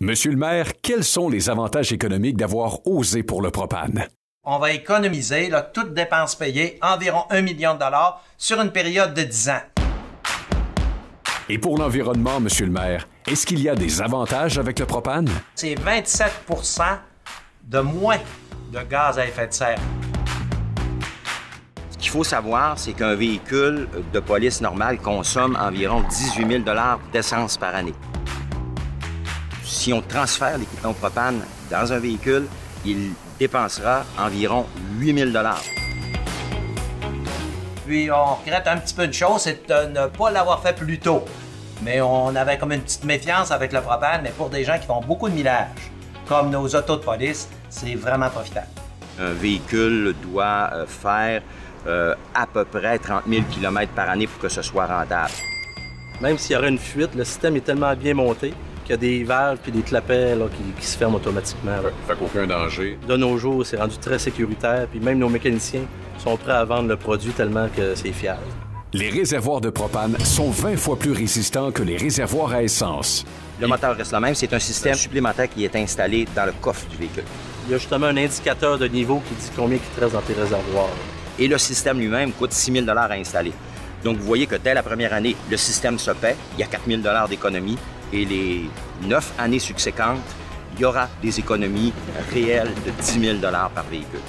Monsieur le maire, quels sont les avantages économiques d'avoir osé pour le propane? On va économiser, là, toutes dépenses payées, environ 1 million de dollars sur une période de 10 ans. Et pour l'environnement, monsieur le maire, est-ce qu'il y a des avantages avec le propane? C'est 27 de moins de gaz à effet de serre. Ce qu'il faut savoir, c'est qu'un véhicule de police normal consomme environ 18 000 d'essence par année. Si on transfère l'équipement propane dans un véhicule, il dépensera environ 8 000 $. Puis on regrette un petit peu une chose, c'est de ne pas l'avoir fait plus tôt. Mais on avait comme une petite méfiance avec le propane, mais pour des gens qui font beaucoup de millage, comme nos autos de police, c'est vraiment profitable. Un véhicule doit faire à peu près 30 000 km par année pour que ce soit rentable. Même s'il y aurait une fuite, le système est tellement bien monté qu'il y a des valves puis des clapets là, qui se ferment automatiquement. Fait qu'aucun danger. De nos jours, c'est rendu très sécuritaire, puis même nos mécaniciens sont prêts à vendre le produit tellement que c'est fiable. Les réservoirs de propane sont 20 fois plus résistants que les réservoirs à essence. Le moteur reste le même, c'est un système supplémentaire qui est installé dans le coffre du véhicule. Il y a justement un indicateur de niveau qui dit combien il te reste dans tes réservoirs. Et le système lui-même coûte 6 000 $ à installer. Donc, vous voyez que dès la première année, le système se paie, il y a 4 000 $ d'économie, et les 9 années subséquentes, il y aura des économies réelles de 10 000 $ par véhicule.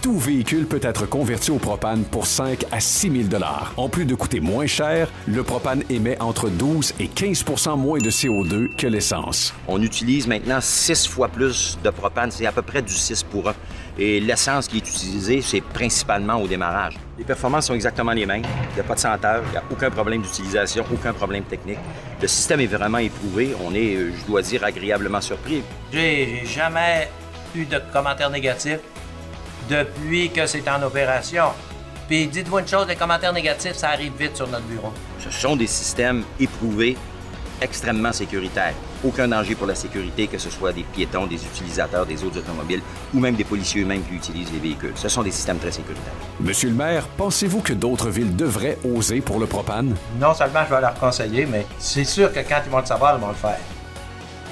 Tout véhicule peut être converti au propane pour 5 à 6 000 $. En plus de coûter moins cher, le propane émet entre 12 et 15 % moins de CO2 que l'essence. On utilise maintenant 6 fois plus de propane, c'est à peu près du 6 pour 1. Et l'essence qui est utilisée, c'est principalement au démarrage. Les performances sont exactement les mêmes. Il n'y a pas de senteur, il n'y a aucun problème d'utilisation, aucun problème technique. Le système est vraiment éprouvé. On est, je dois dire, agréablement surpris. J'ai jamais eu de commentaires négatifs depuis que c'est en opération. Puis dites-vous une chose, les commentaires négatifs, ça arrive vite sur notre bureau. Ce sont des systèmes éprouvés, extrêmement sécuritaires. Aucun danger pour la sécurité, que ce soit des piétons, des utilisateurs, des autres automobiles ou même des policiers eux-mêmes qui utilisent les véhicules. Ce sont des systèmes très sécuritaires. Monsieur le maire, pensez-vous que d'autres villes devraient oser pour le propane? Non seulement je vais leur conseiller, mais c'est sûr que quand ils vont le savoir, ils vont le faire.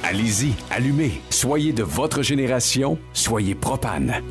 Allez-y, allumez. Soyez de votre génération, soyez propane.